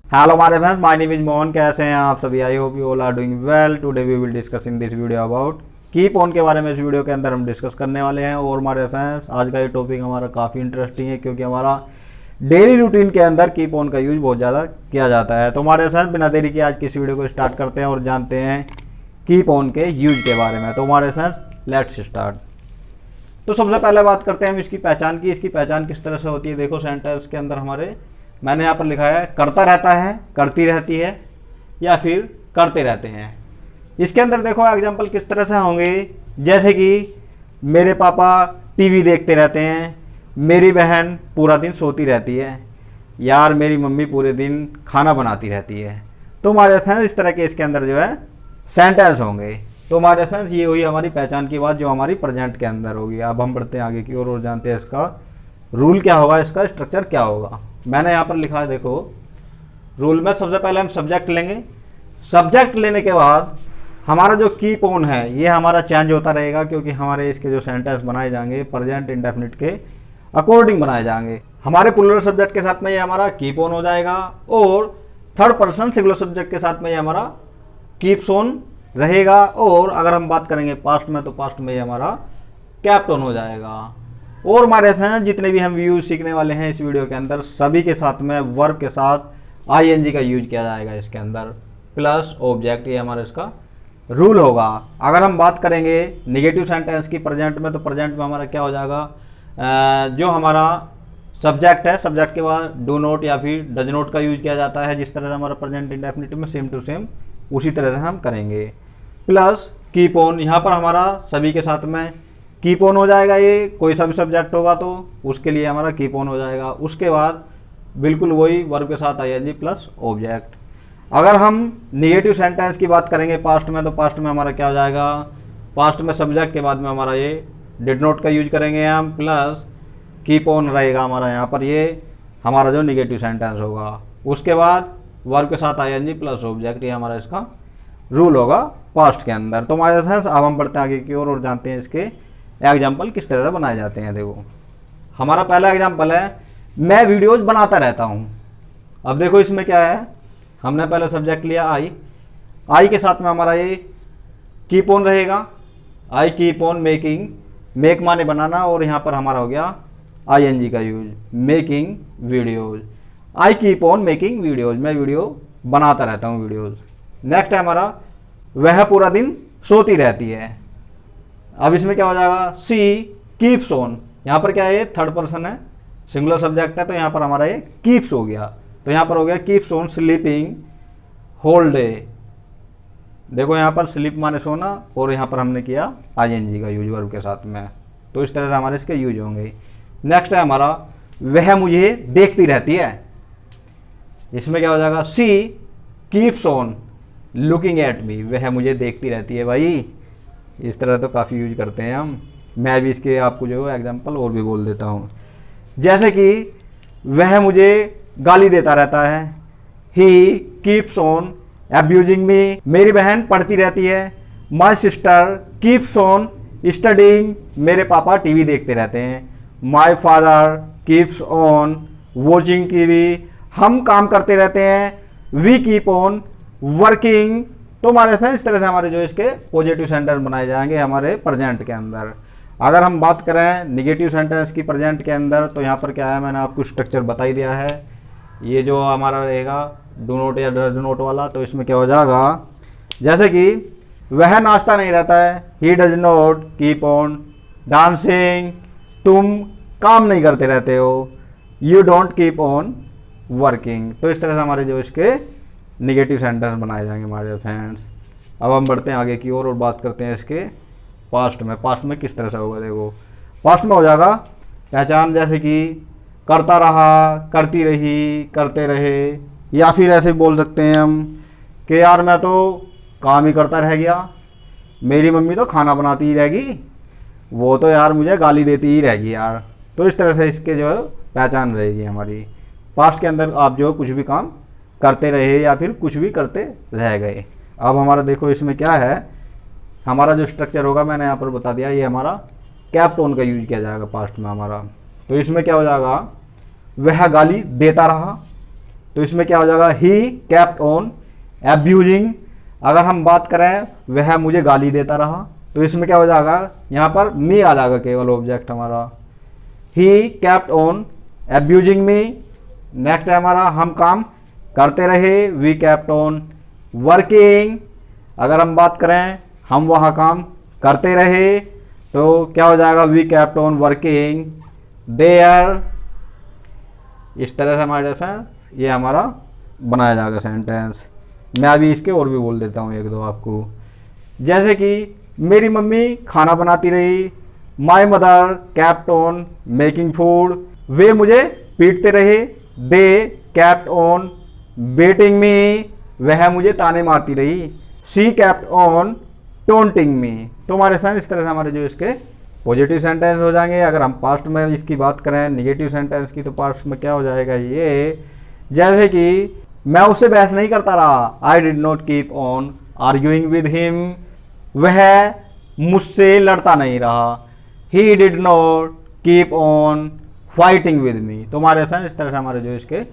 Hello हमारे friends, my name is Mohan. कैसे हैं आप सभी? I hope you all are doing well. Today we will discuss in this video about keep on के बारे में इस वीडियो के अंदर हम डिस्कस करने वाले हैं। और हमारे फ्रेंड्स, आज का ये टॉपिक हमारा काफ़ी इंटरेस्टिंग है क्योंकि हमारा डेली रूटीन के अंदर कीप ऑन का यूज बहुत ज़्यादा किया जाता है। तो हमारे फ्रेंड्स, बिना देरी के आज की इस वीडियो को स्टार्ट करते हैं और जानते हैं कीप ऑन के यूज के बारे में। तो हमारे फ्रेंड्स, लेट्स स्टार्ट। तो सबसे पहले बात करते हैं हम इसकी पहचान की। इसकी पहचान किस तरह से होती है? देखो, सेंटेंस के अंदर हमारे मैंने यहाँ पर लिखा है करता रहता है, करती रहती है या फिर करते रहते हैं। इसके अंदर देखो एग्जाम्पल किस तरह से होंगे, जैसे कि मेरे पापा टीवी देखते रहते हैं, मेरी बहन पूरा दिन सोती रहती है, यार मेरी मम्मी पूरे दिन खाना बनाती रहती है। तो हमारे फ्रेंड्स, इस तरह के इसके अंदर जो है सेंटेंस होंगे। तो हमारे फ्रेंड्स, ये हुई हमारी पहचान की बात जो हमारी प्रेजेंट के अंदर होगी। अब हम बढ़ते हैं आगे की ओर और जानते हैं इसका रूल क्या होगा, इसका स्ट्रक्चर क्या होगा। मैंने यहाँ पर लिखा है, देखो रूल में सबसे पहले हम सब्जेक्ट लेंगे। सब्जेक्ट लेने के बाद हमारा जो कीप ऑन है ये हमारा चेंज होता रहेगा क्योंकि हमारे इसके जो सेंटेंस बनाए जाएंगे प्रेजेंट इंडेफिनिट के अकॉर्डिंग बनाए जाएंगे। हमारे प्लूरल सब्जेक्ट के साथ में ये हमारा कीप ऑन हो जाएगा और थर्ड पर्सन सिंगुलर सब्जेक्ट के साथ में ये हमारा कीप्स ऑन रहेगा। और अगर हम बात करेंगे पास्ट में, तो पास्ट में ये हमारा कैप्ट ऑन हो जाएगा। और हमारे फ्रेंड्स, जितने भी हम व्यूज सीखने वाले हैं इस वीडियो के अंदर, सभी के साथ में वर्ब के साथ आईएनजी का यूज किया जाएगा इसके अंदर, प्लस ऑब्जेक्ट। ये हमारा इसका रूल होगा। अगर हम बात करेंगे निगेटिव सेंटेंस की प्रेजेंट में, तो प्रेजेंट में हमारा क्या हो जाएगा, जो हमारा सब्जेक्ट है, सब्जेक्ट के बाद डू नॉट या फिर डज नॉट का यूज किया जाता है। जिस तरह से हमारा प्रेजेंट इंडेफिनिट में सेम टू सेम उसी तरह से हम करेंगे। प्लस कीप ऑन, यहाँ पर हमारा सभी के साथ में कीप ऑन हो जाएगा। ये कोई सा भी सब्जेक्ट होगा तो उसके लिए हमारा कीप ऑन हो जाएगा। उसके बाद बिल्कुल वही वर्ब के साथ आईएनजी प्लस ऑब्जेक्ट। अगर हम निगेटिव सेंटेंस की बात करेंगे पास्ट में, तो पास्ट में हमारा क्या हो जाएगा, पास्ट में सब्जेक्ट के बाद में हमारा ये डिड नॉट का यूज करेंगे हम, प्लस कीप ऑन रहेगा हमारा यहाँ पर। ये हमारा जो निगेटिव सेंटेंस होगा। उसके बाद वर्ब के साथ आईएनजी प्लस ऑब्जेक्ट, ये हमारा इसका रूल होगा पास्ट के अंदर। तो हमारे फ्रेंड्स, अब हम बढ़ते हैं आगे की ओर और जानते हैं इसके एग्जाम्पल किस तरह से बनाए जाते हैं। देखो, हमारा पहला एग्जाम्पल है मैं वीडियोज बनाता रहता हूँ। अब देखो इसमें क्या है, हमने पहले सब्जेक्ट लिया आई के साथ में हमारा ये कीप ऑन रहेगा। I keep on making, make माने बनाना, और यहाँ पर हमारा हो गया आईएनजी का use, making videos. I keep on making videos, मैं वीडियो बनाता रहता हूँ वीडियोज। नेक्स्ट है हमारा वह पूरा दिन सोती रहती है। अब इसमें क्या हो जाएगा, सी कीप्स ऑन, यहाँ पर क्या है, थर्ड पर्सन है, सिंगुलर सब्जेक्ट है, तो यहाँ पर हमारा ये कीप्स हो गया। तो यहाँ पर हो गया keeps on sleeping whole day. देखो यहाँ पर स्लीप माने सोना, और यहाँ पर हमने किया आईएनजी का यूज वर्ब के साथ में। तो इस तरह से हमारे इसके यूज होंगे। नेक्स्ट है हमारा वह मुझे देखती रहती है। इसमें क्या हो जाएगा, she keeps on looking at me, वह मुझे देखती रहती है। भाई इस तरह तो काफ़ी यूज करते हैं हम। मैं भी इसके आपको जो है एग्जांपल और भी बोल देता हूँ, जैसे कि वह मुझे गाली देता रहता है, he keeps on abusing me, मेरी बहन पढ़ती रहती है, my sister keeps on studying, मेरे पापा टीवी देखते रहते हैं, my father keeps on watching TV, हम काम करते रहते हैं, वी कीप ऑन वर्किंग। तो हमारे फ्रेंड्स, इस तरह से हमारे जो इसके पॉजिटिव सेंटेंस बनाए जाएंगे हमारे प्रेजेंट के अंदर। अगर हम बात करें निगेटिव सेंटेंस की प्रेजेंट के अंदर, तो यहाँ पर क्या है, मैंने आपको स्ट्रक्चर बता ही दिया है। ये जो हमारा रहेगा डू नॉट या डज नॉट वाला, तो इसमें क्या हो जाएगा, जैसे कि वह नाश्ता नहीं रहता है, he does not keep on dancing, तुम काम नहीं करते रहते हो, you don't keep on working. तो इस तरह से हमारे जो इसके निगेटिव सेंटेंस बनाए जाएंगे हमारे फ्रेंड्स। अब हम बढ़ते हैं आगे की ओर और बात करते हैं इसके पास्ट में। पास्ट में किस तरह से होगा, देखो पास्ट में हो जाएगा पहचान, जैसे कि करता रहा, करती रही, करते रहे, या फिर ऐसे बोल सकते हैं हम कि यार मैं तो काम ही करता रह गया, मेरी मम्मी तो खाना बनाती ही रहेगी, वो तो यार मुझे गाली देती ही रहेगी यार। तो इस तरह से इसके जो है पहचान रहेगी हमारी। पास्ट के अंदर आप जो कुछ भी काम करते रहे या फिर कुछ भी करते रह गए। अब हमारा देखो इसमें क्या है, हमारा जो स्ट्रक्चर होगा मैंने यहाँ पर बता दिया, ये हमारा कैप्ट ऑन का यूज किया जाएगा पास्ट में हमारा। तो इसमें क्या हो जाएगा, वह गाली देता रहा, तो तो इसमें क्या हो जाएगा, ही केप्ट ऑन एब्यूजिंग। अगर हम बात करें वह मुझे गाली देता रहा, तो इसमें क्या हो जाएगा, यहाँ पर मी आ जाएगा केवल ऑब्जेक्ट हमारा। He kept on abusing me. Next है हमारा हम काम करते रहे, वी केप्ट ऑन वर्किंग। अगर हम बात करें हम वहाँ काम करते रहे, तो क्या हो जाएगा, we kept on working there. इस तरह से हमारे ये हमारा बनाया जाएगा सेंटेंस। मैं अभी इसके और भी बोल देता हूँ एक दो आपको, जैसे कि मेरी मम्मी खाना बनाती रही, my mother kept on making food. वे मुझे पीटते रहे, they kept on beating me. वह मुझे ताने मारती रही, she kept on taunting me. तो हमारे फ्रेंड इस तरह से हमारे जो इसके पॉजिटिव सेंटेंस हो जाएंगे। अगर हम पास्ट में इसकी बात करें निगेटिव सेंटेंस की, तो पास्ट में क्या हो जाएगा ये, जैसे कि मैं उससे बहस नहीं करता रहा, I did not keep on arguing with him. वह मुझसे लड़ता नहीं रहा, he did not keep on fighting with me. तो हमारे फ्रेंड इस तरह से हमारे जो इसके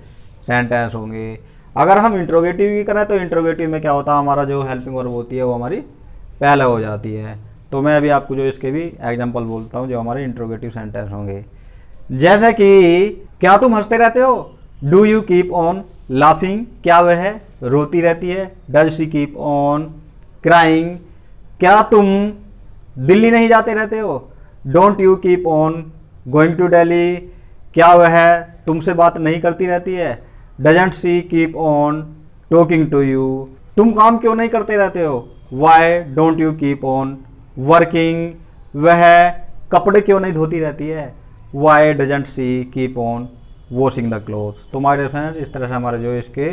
सेंटेंस होंगे। अगर हम इंट्रोगेटिव की करें, तो इंट्रोगेटिव में क्या होता है, हमारा जो हेल्पिंग वर्ब होती है वो हमारी पहले हो जाती है। तो मैं अभी आपको जो इसके भी एग्जांपल बोलता हूँ जो हमारे इंट्रोगेटिव सेंटेंस होंगे, जैसे कि क्या तुम हंसते रहते हो, do you keep on laughing. क्या वह रोती रहती है, does she keep on crying. क्या तुम दिल्ली नहीं जाते रहते हो, don't you keep on going to Delhi. क्या वह तुमसे बात नहीं करती रहती है, doesn't she keep on talking to you. तुम काम क्यों नहीं करते रहते हो, why don't you keep on working. वह कपड़े क्यों नहीं धोती रहती है, why doesn't she keep on washing the clothes. तो हमारे फ्रेंड्स इस तरह से हमारे जो इसके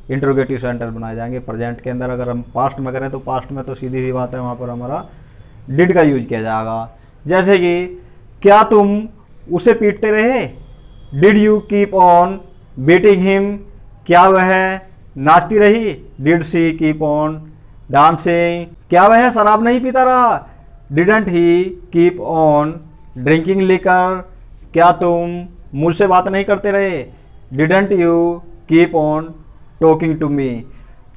इंट्रोगेटिव सेंटेंस बनाए जाएंगे प्रेजेंट के अंदर। अगर हम पास्ट में करें, तो पास्ट में तो सीधी सी बात है, वहाँ पर हमारा डिड का यूज किया जाएगा। जैसे कि क्या तुम उसे पीटते रहे, did you keep on beating him. क्या वह नाचती रही, did she keep on dancing. क्या वह शराब नहीं पीता रहा, didn't he keep on drinking liquor. क्या तुम मुझसे बात नहीं करते रहे, didn't you keep on talking to me.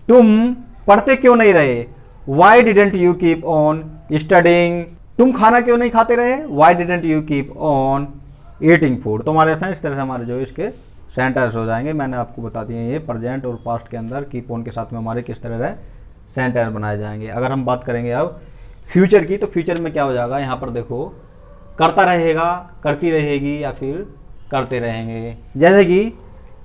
तुम पढ़ते क्यों नहीं रहे, why didn't you keep on studying. तुम खाना क्यों नहीं खाते रहे, why didn't you keep on eating food. तो हमारे फ्रेंड्स इस तरह से हमारे जो इसके सेंटेंस हो जाएंगे। मैंने आपको बता दिए ये प्रेजेंट और पास्ट के अंदर कीप ऑन के साथ में हमारे किस तरह सेंटेंस बनाए जाएंगे। अगर हम बात करेंगे अब फ्यूचर की, तो फ्यूचर में क्या हो जाएगा, यहाँ पर देखो करता रहेगा, करती रहेगी, या फिर करते रहेंगे। जैसे कि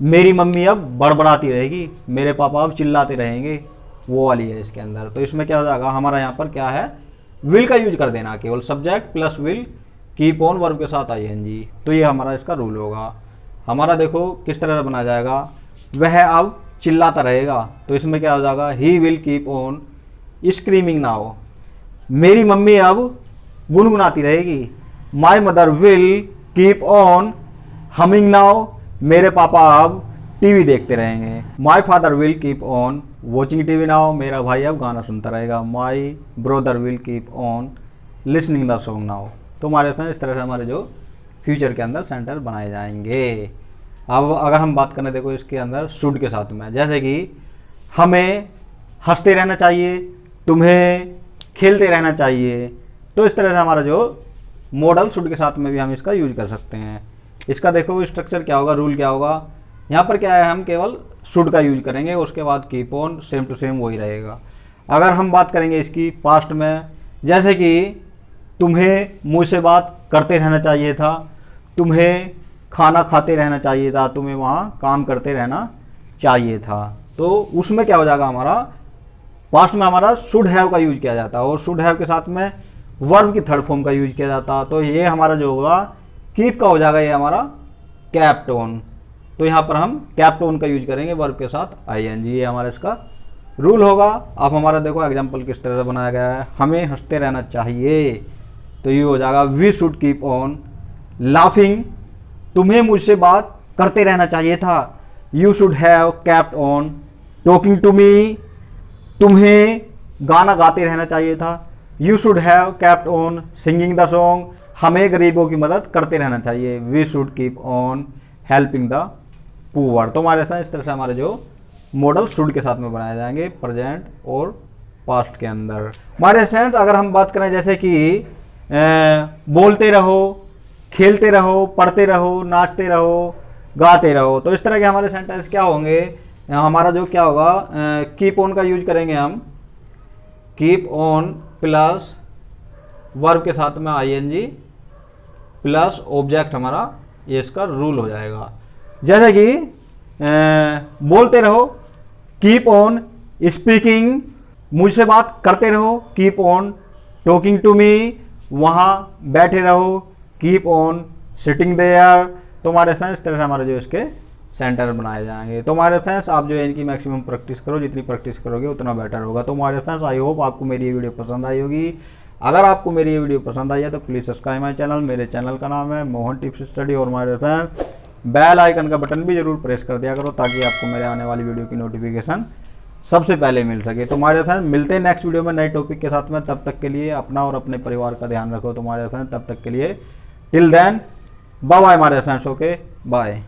मेरी मम्मी अब बड़बड़ाती रहेगी, मेरे पापा अब चिल्लाते रहेंगे, वो वाली है इसके अंदर। तो इसमें क्या हो जाएगा, हमारा यहाँ पर क्या है, विल का यूज कर देना, केवल subject plus will, keep on verb के साथ आईएनजी। तो ये हमारा इसका रूल होगा। हमारा देखो किस तरह से बना जाएगा, वह अब चिल्लाता रहेगा, तो इसमें क्या हो जाएगा, he will keep on screaming now. मेरी मम्मी अब गुनगुनाती रहेगी, my mother will keep on humming now. मेरे पापा अब टीवी देखते रहेंगे, my father will keep on watching TV now. मेरा भाई अब गाना सुनता रहेगा, my brother will keep on listening the song now. तो हमारे फ्रेंड इस तरह से हमारे जो फ्यूचर के अंदर सेंटेंस बनाए जाएंगे। अब अगर हम बात करें देखो इसके अंदर शुड के साथ में, जैसे कि हमें हंसते रहना चाहिए, तुम्हें खेलते रहना चाहिए। तो इस तरह से हमारा जो मॉडल शुड के साथ में भी हम इसका यूज कर सकते हैं। इसका देखो स्ट्रक्चर क्या होगा, रूल क्या होगा, यहाँ पर क्या है, हम केवल शुड का यूज करेंगे, उसके बाद keep on same to same वही रहेगा। अगर हम बात करेंगे इसकी पास्ट में, जैसे कि तुम्हें मुझसे बात करते रहना चाहिए था, तुम्हें खाना खाते रहना चाहिए था, तुम्हें वहाँ काम करते रहना चाहिए था। तो उसमें क्या हो जाएगा, हमारा पास्ट में हमारा शुड हैव का यूज किया जाता है, और शुड हैव के साथ में वर्ब की थर्ड फॉर्म का यूज किया जाता है। तो ये हमारा जो होगा कीप का हो जाएगा, ये हमारा कैप्ट ऑन। तो यहाँ पर हम कैप्ट ऑन का यूज करेंगे वर्ब के साथ आईएनजी, ये हमारा इसका रूल होगा। अब हमारा देखो एग्जाम्पल किस तरह से बनाया गया है, हमें हंसते रहना चाहिए, तो ये हो जाएगा we should keep on laughing. तुम्हें मुझसे बात करते रहना चाहिए था, you should have kept on talking to me. तुम्हें गाना गाते रहना चाहिए था, you should have kept on singing the song. हमें गरीबों की मदद करते रहना चाहिए, we should keep on helping the poor. तो हमारे फ्रेंड्स इस तरह से हमारे जो मॉडल शुड के साथ में बनाए जाएंगे प्रेजेंट और पास्ट के अंदर। हमारे फ्रेंड्स अगर हम बात करें जैसे कि बोलते रहो, खेलते रहो, पढ़ते रहो, नाचते रहो, गाते रहो, तो इस तरह के हमारे सेंटेंस क्या होंगे, हमारा जो क्या होगा, कीप ऑन का यूज करेंगे हम, कीप ऑन प्लस वर्ब के साथ में आईएनजी प्लस ऑब्जेक्ट, हमारा ये इसका रूल हो जाएगा। जैसे कि बोलते रहो, कीप ऑन स्पीकिंग, मुझसे बात करते रहो, keep on talking to me, वहाँ बैठे रहो, कीप ऑन सिटिंग देयर। तो हमारे फ्रेंड्स इस तरह से हमारे जो इसके सेंटर बनाए जाएंगे। तो हमारे फ्रेंड्स आप जो है इनकी मैक्सिमम प्रैक्टिस करो, जितनी प्रैक्टिस करोगे उतना बेटर होगा। तो हमारे फ्रेंड्स आई होप आपको मेरी ये वीडियो पसंद आई होगी। अगर आपको मेरी ये वीडियो पसंद आई है तो प्लीज़ सब्सक्राइब माई चैनल। मेरे चैनल का नाम है मोहन टिप्स स्टडी। और हमारे फ्रेंड्स बेल आइकन का बटन भी जरूर प्रेस कर दिया करो ताकि आपको मेरे आने वाली वीडियो की नोटिफिकेशन सबसे पहले मिल सके। तो हमारे फ्रेंड्स मिलते हैं नेक्स्ट वीडियो में नए टॉपिक के साथ में। तब तक के लिए अपना और अपने परिवार का ध्यान रखो। तो हमारे फ्रेंड्स तब तक के लिए टिल देन बाय बाय हमारे फ्रेंड्स। Okay bye.